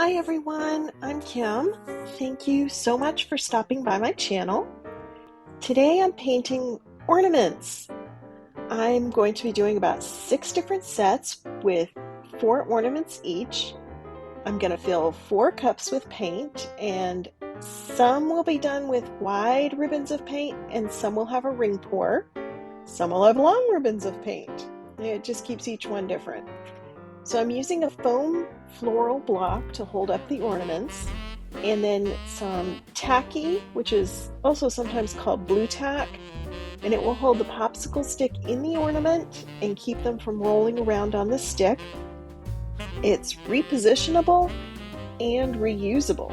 Hi everyone, I'm Kim. Thank you so much for stopping by my channel. Today I'm painting ornaments. I'm going to be doing about 6 different sets with 4 ornaments each. I'm going to fill 4 cups with paint, and some will be done with wide ribbons of paint and some will have a ring pour. Some will have long ribbons of paint. It just keeps each one different. So I'm using a foam floral block to hold up the ornaments, and then some tacky, which is also sometimes called blue tack, and it will hold the popsicle stick in the ornament and keep them from rolling around on the stick. It's repositionable and reusable.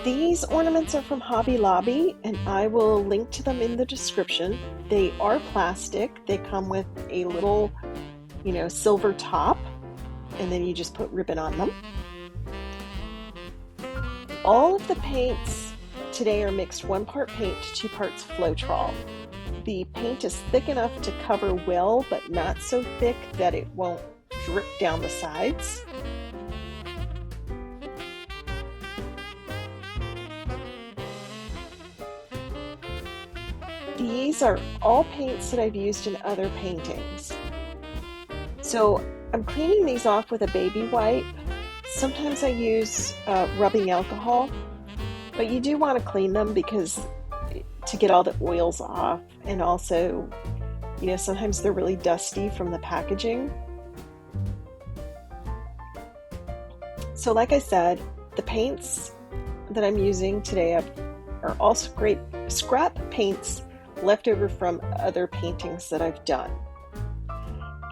These ornaments are from Hobby Lobby, and I will link to them in the description. They are plastic. They come with a little silver top, and then you just put ribbon on them. All of the paints today are mixed 1 part paint to 2 parts floetrol. The paint is thick enough to cover well, but not so thick that it won't drip down the sides. These are all paints that I've used in other paintings. So I'm cleaning these off with a baby wipe. Sometimes I use rubbing alcohol, but you do want to clean them because to get all the oils off, and also, sometimes they're really dusty from the packaging. So like I said, the paints that I'm using today are all scrap paints left over from other paintings that I've done.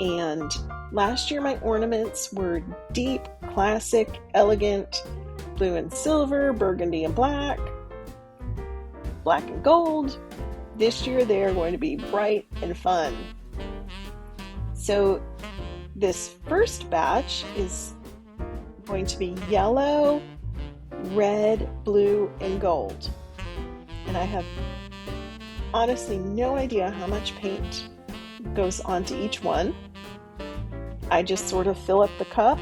And last year my ornaments were deep, classic, elegant, blue and silver, burgundy and black, black and gold. This year they are going to be bright and fun. So this first batch is going to be yellow, red, blue, and gold. And I have honestly no idea how much paint goes onto each one. I just sort of fill up the cup.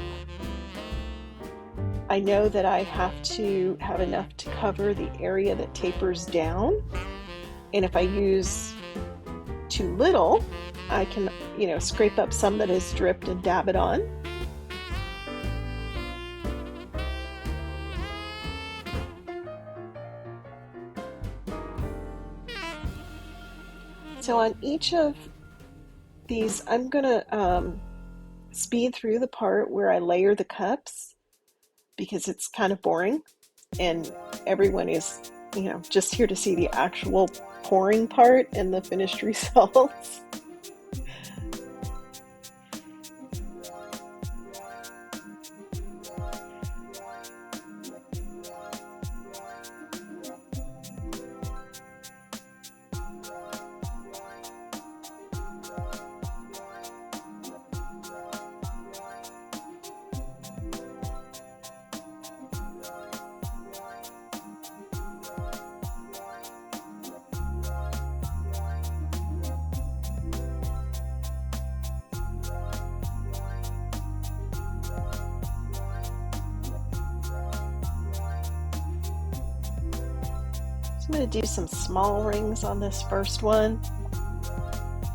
I know that I have to have enough to cover the area that tapers down, and if I use too little, I can, scrape up some that has dripped and dab it on. So on each of these, I'm gonna speed through the part where I layer the cups because it's kind of boring and everyone is, just here to see the actual pouring part and the finished results. I'm going to do some small rings on this first one.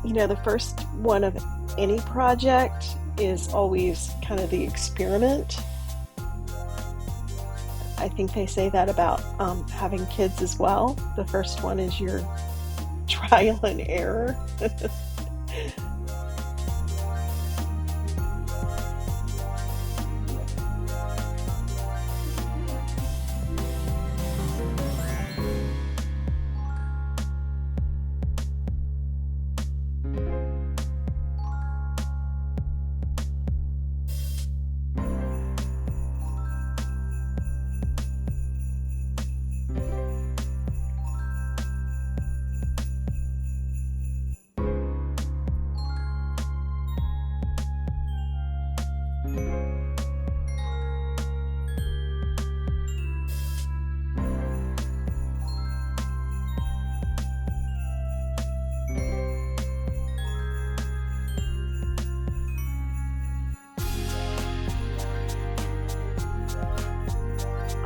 The first one of any project is always kind of the experiment. I think they say that about having kids as well. The first one is your trial and error.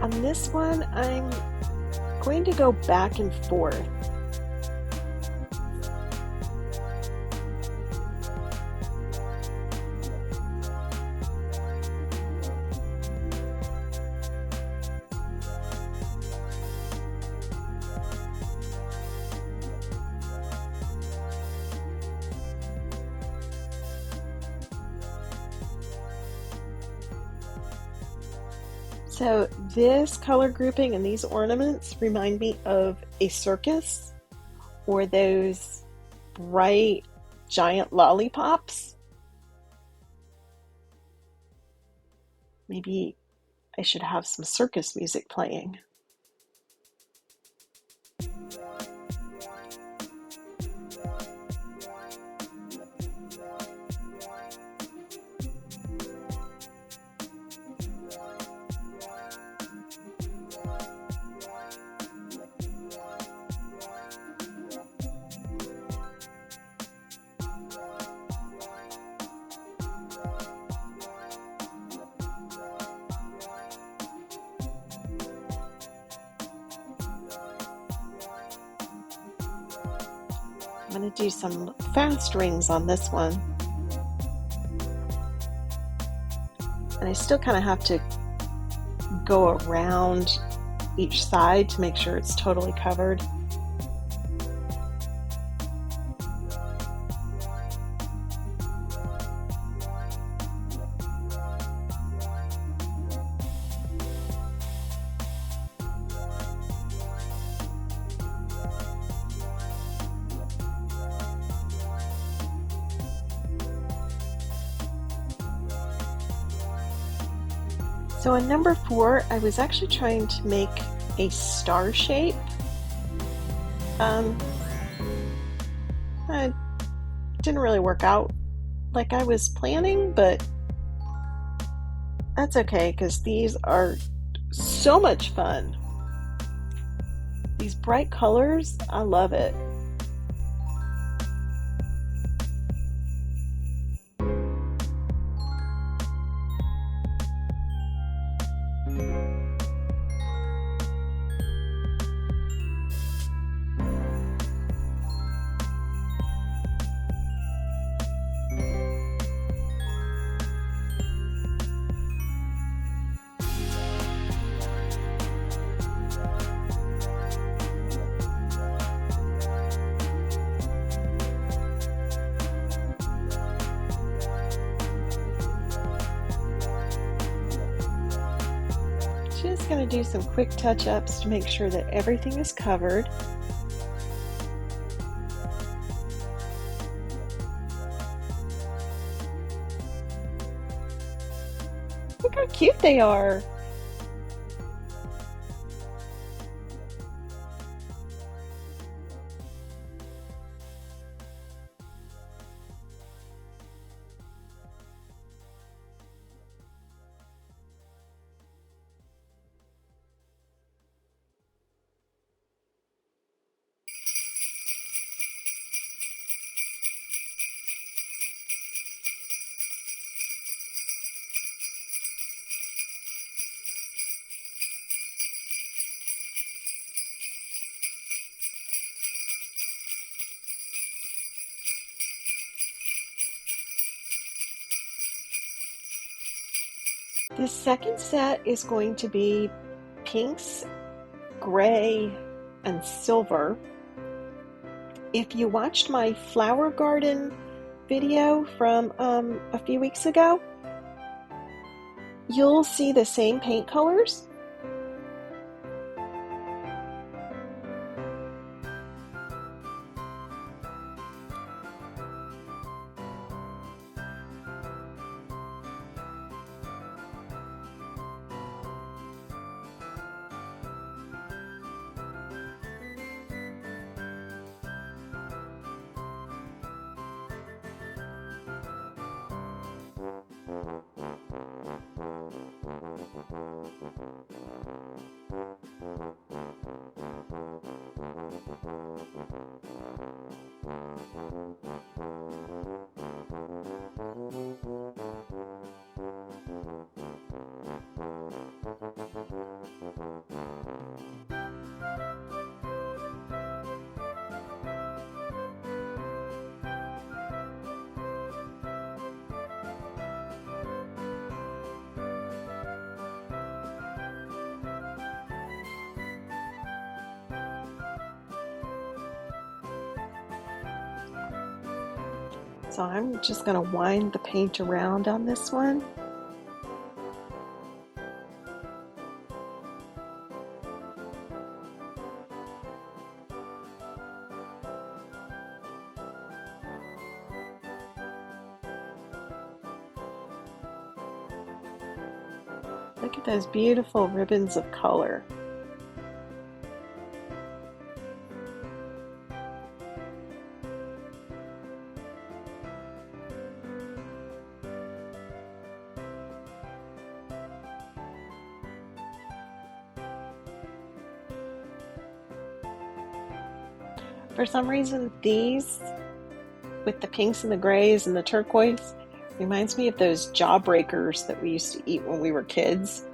On this one, I'm going to go back and forth. So this color grouping and these ornaments remind me of a circus or those bright giant lollipops. Maybe I should have some circus music playing. I'm going to do some fast rings on this one. And I still kind of have to go around each side to make sure it's totally covered. So on number 4, I was actually trying to make a star shape. It didn't really work out like I was planning, but that's okay because these are so much fun. These bright colors, I love it. Just going to do some quick touch-ups to make sure that everything is covered. Look how cute they are. This second set is going to be pinks, gray, and silver. If you watched my flower garden video from a few weeks ago, you'll see the same paint colors. So I'm just going to wind the paint around on this one. Look at those beautiful ribbons of color. For some reason, these, with the pinks and the grays and the turquoise, reminds me of those jawbreakers that we used to eat when we were kids.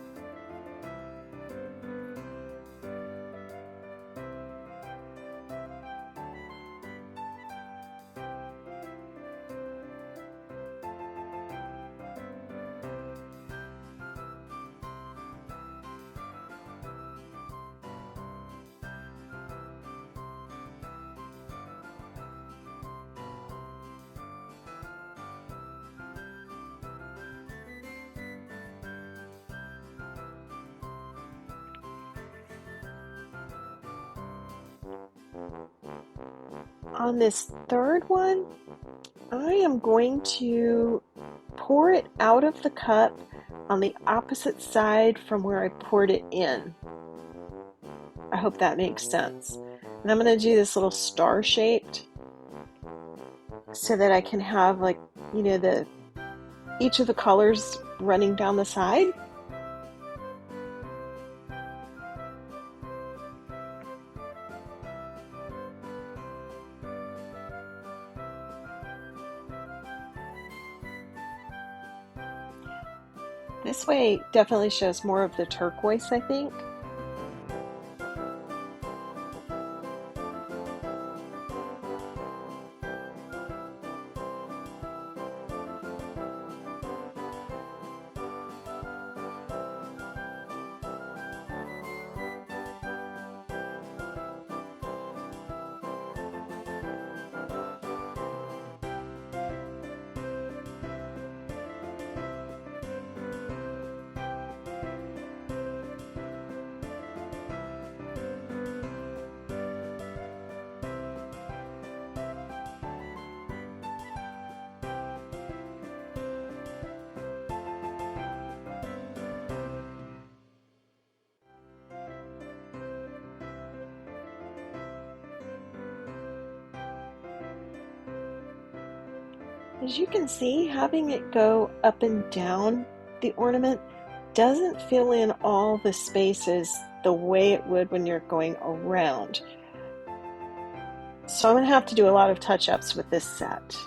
On this third one, I am going to pour it out of the cup on the opposite side from where I poured it in. I hope that makes sense. And I'm going to do this little star shaped so that I can have, like, you know, each of the colors running down the side. This way definitely shows more of the turquoise, I think. As you can see, having it go up and down the ornament doesn't fill in all the spaces the way it would when you're going around. So I'm going to have to do a lot of touch-ups with this set.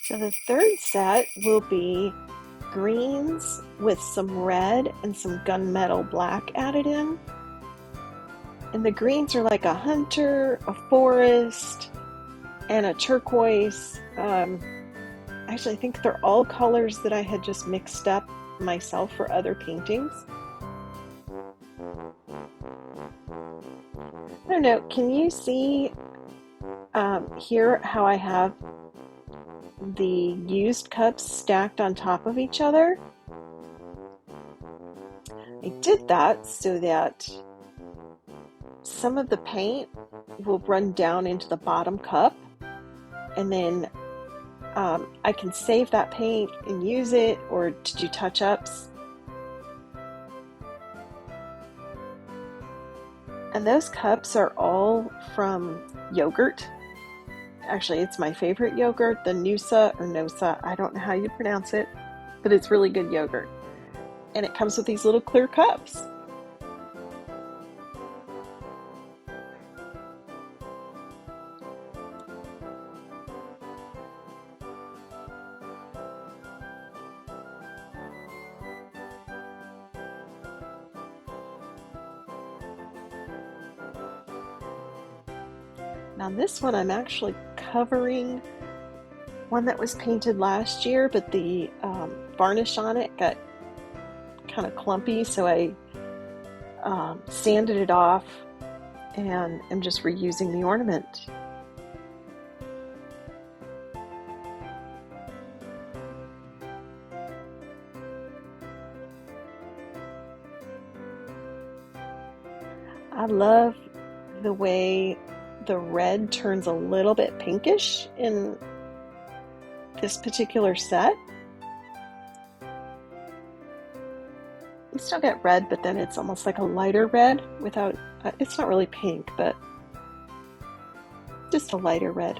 So the third set will be greens with some red and some gunmetal black added in. And the greens are like a hunter, a forest, and a turquoise. Actually, I think they're all colors that I had just mixed up myself for other paintings. I don't know, can you see here how I have the used cups stacked on top of each other? I did that so that some of the paint will run down into the bottom cup, and then I can save that paint and use it or to do touch-ups. And those cups are all from yogurt. Actually, it's my favorite yogurt, the Noosa or Nosa. I don't know how you pronounce it, but it's really good yogurt. And it comes with these little clear cups. Now this one I'm actually covering one that was painted last year, but the varnish on it got kind of clumpy, so I sanded it off and I'm just reusing the ornament. I love the way the red turns a little bit pinkish in this particular set. You still get red, but then it's almost like a lighter red without, it's not really pink, but just a lighter red.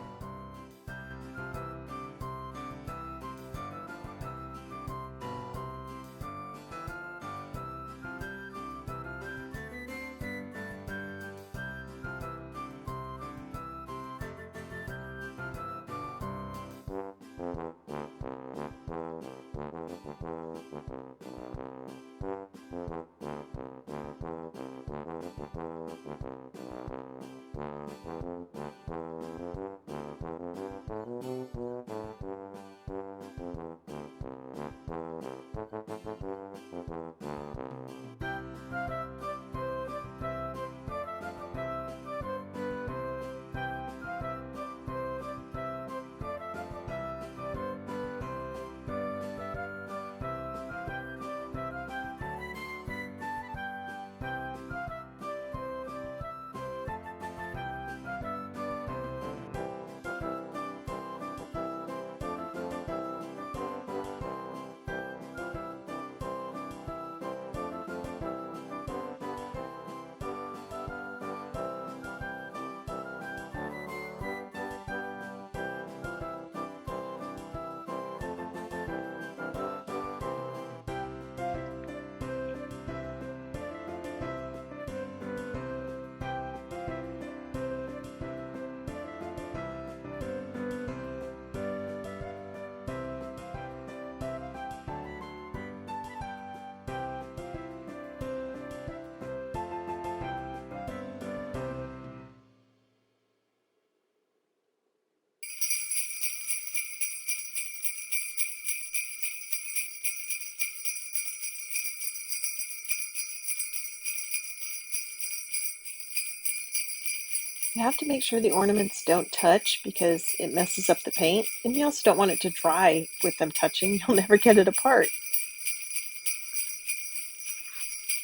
You have to make sure the ornaments don't touch because it messes up the paint, and you also don't want it to dry with them touching. You'll never get it apart.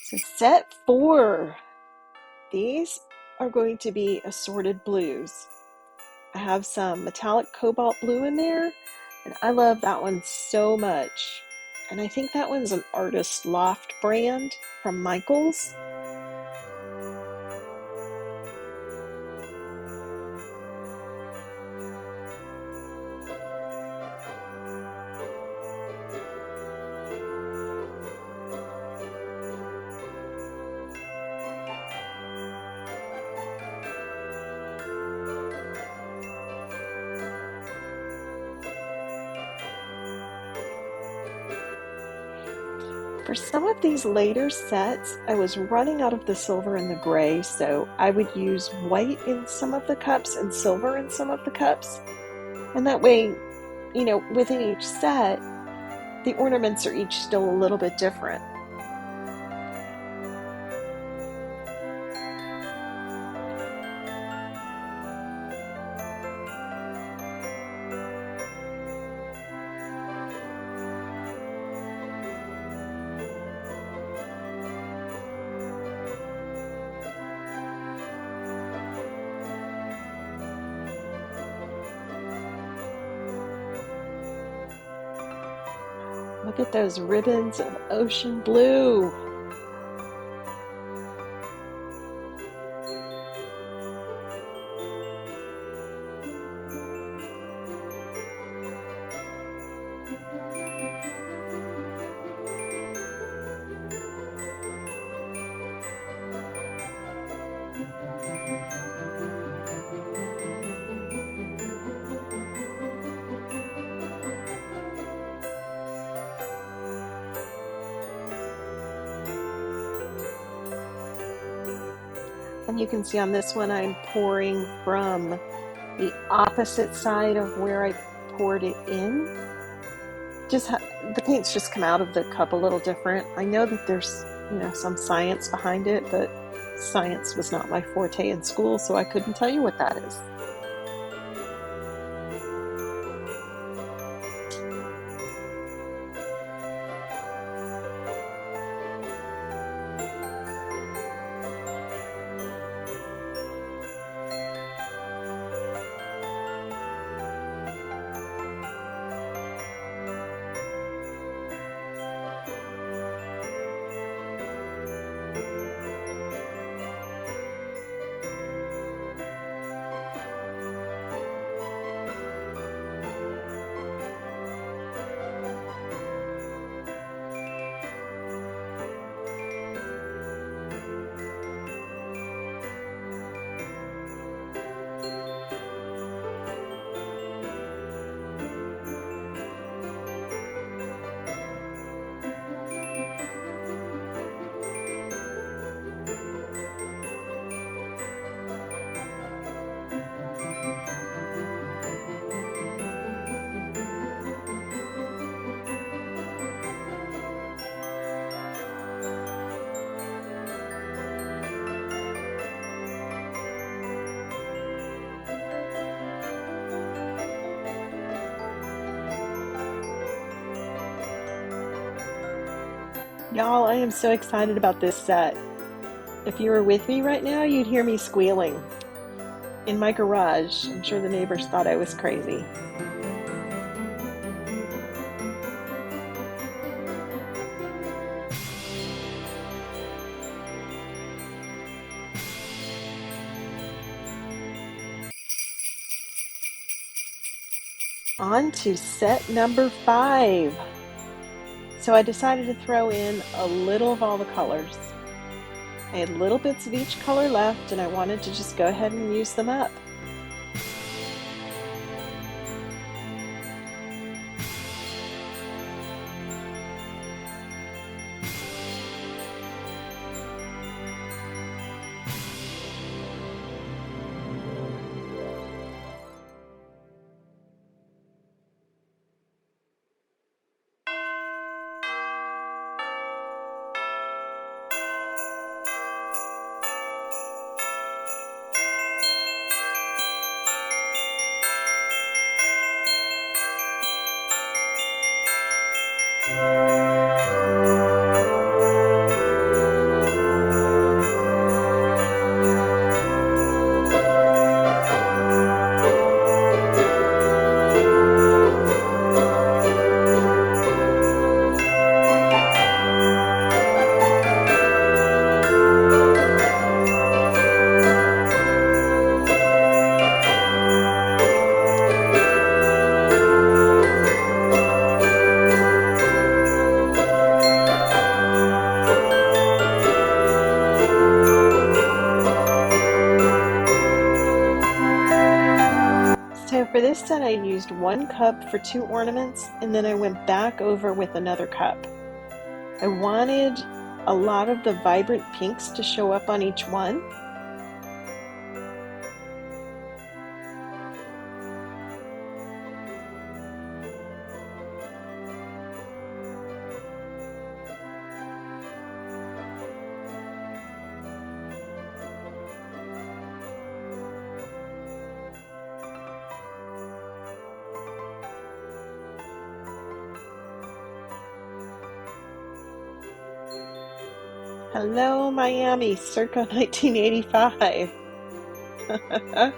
So set 4. These are going to be assorted blues. I have some metallic cobalt blue in there, and I love that one so much. And I think that one's an Artist Loft brand from Michaels. For some of these later sets, I was running out of the silver and the gray, so I would use white in some of the cups and silver in some of the cups. And that way, within each set, the ornaments are each still a little bit different. Look at those ribbons of ocean blue. And you can see on this one I'm pouring from the opposite side of where I poured it in. The paint's just come out of the cup a little different. I know that there's, some science behind it, but science was not my forte in school, so I couldn't tell you what that is. Y'all, I am so excited about this set. If you were with me right now, you'd hear me squealing. In my garage, I'm sure the neighbors thought I was crazy. On to set number 5. So I decided to throw in a little of all the colors. I had little bits of each color left and I wanted to just go ahead and use them up. So for this set I used 1 cup for 2 ornaments and then I went back over with another cup. I wanted a lot of the vibrant pinks to show up on each one. Hello, Miami, circa 1985. I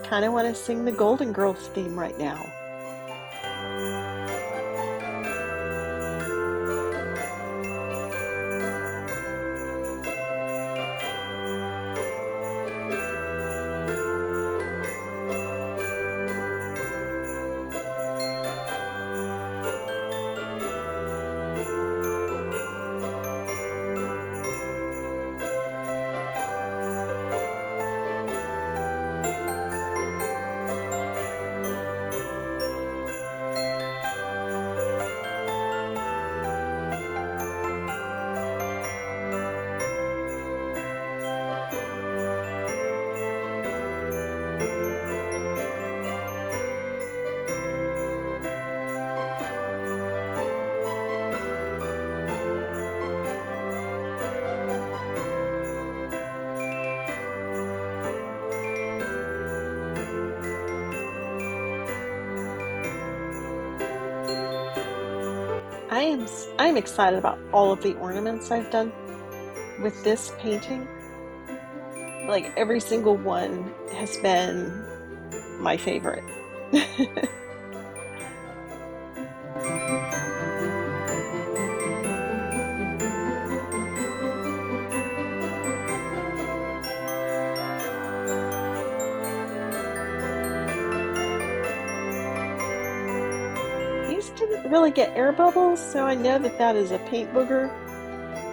kind of want to sing the Golden Girls theme right now. I'm excited about all of the ornaments I've done with this painting. Like every single one has been my favorite. These didn't really get air bubbles, so I know that that is a paint booger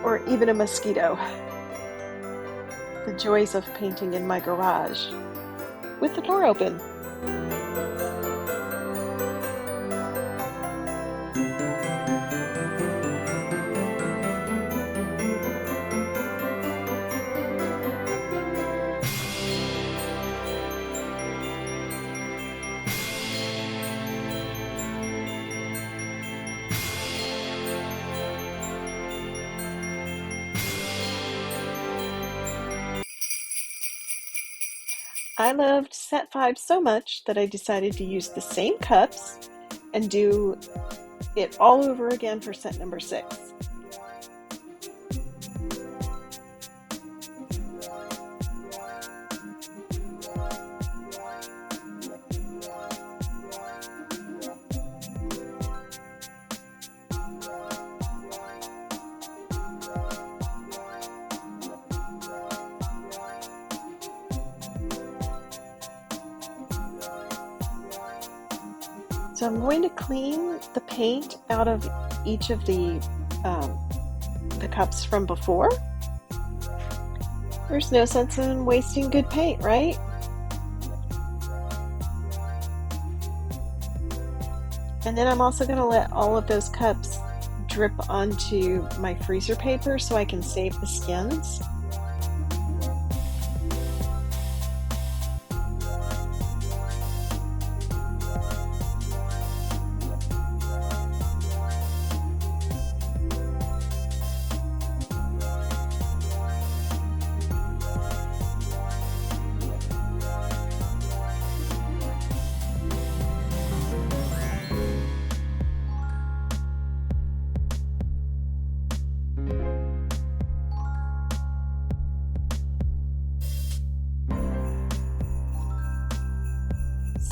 or even a mosquito. The joys of painting in my garage with the door open. I loved set 5 so much that I decided to use the same cups and do it all over again for set number 6. So I'm going to clean the paint out of each of the cups from before. There's no sense in wasting good paint, right? And then I'm also going to let all of those cups drip onto my freezer paper so I can save the skins.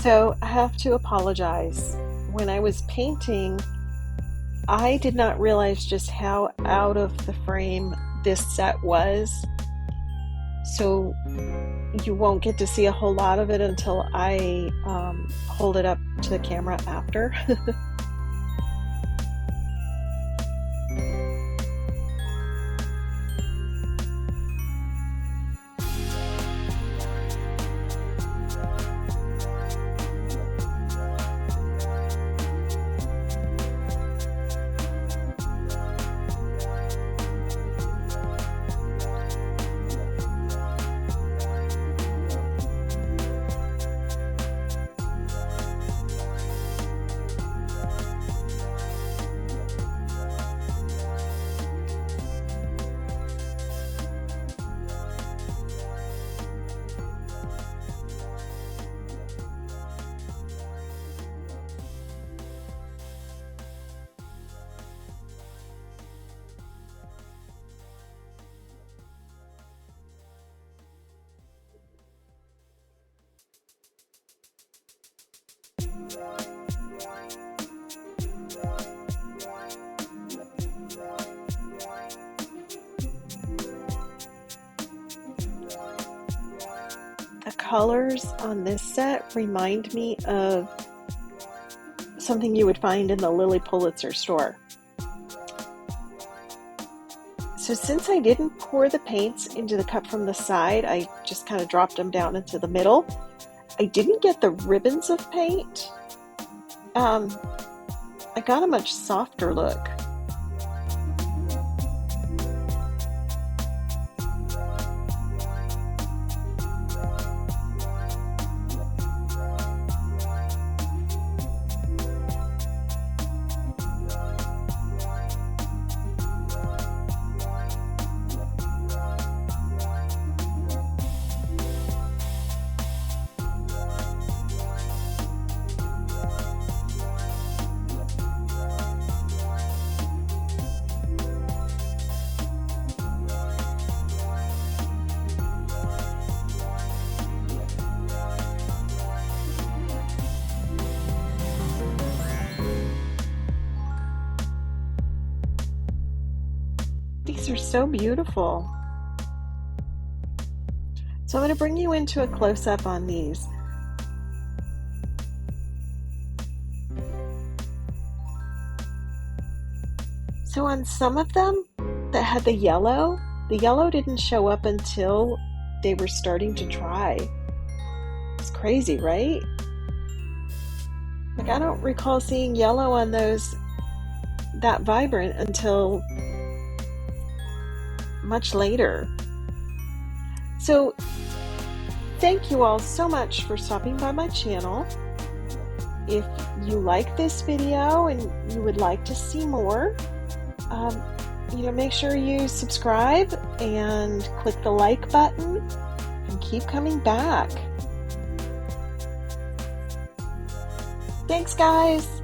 So I have to apologize. When I was painting, I did not realize just how out of the frame this set was. So you won't get to see a whole lot of it until I hold it up to the camera after. The colors on this set remind me of something you would find in the Lilly Pulitzer store. So since I didn't pour the paints into the cup from the side, I just kind of dropped them down into the middle. I didn't get the ribbons of paint. I got a much softer look. These are so beautiful. So I'm going to bring you into a close-up on these. So on some of them that had the yellow didn't show up until they were starting to dry. It's crazy, right? Like, I don't recall seeing yellow on those that vibrant until much later. So thank you all so much for stopping by my channel. If you like this video and you would like to see more, make sure you subscribe and click the like button and keep coming back. Thanks, guys.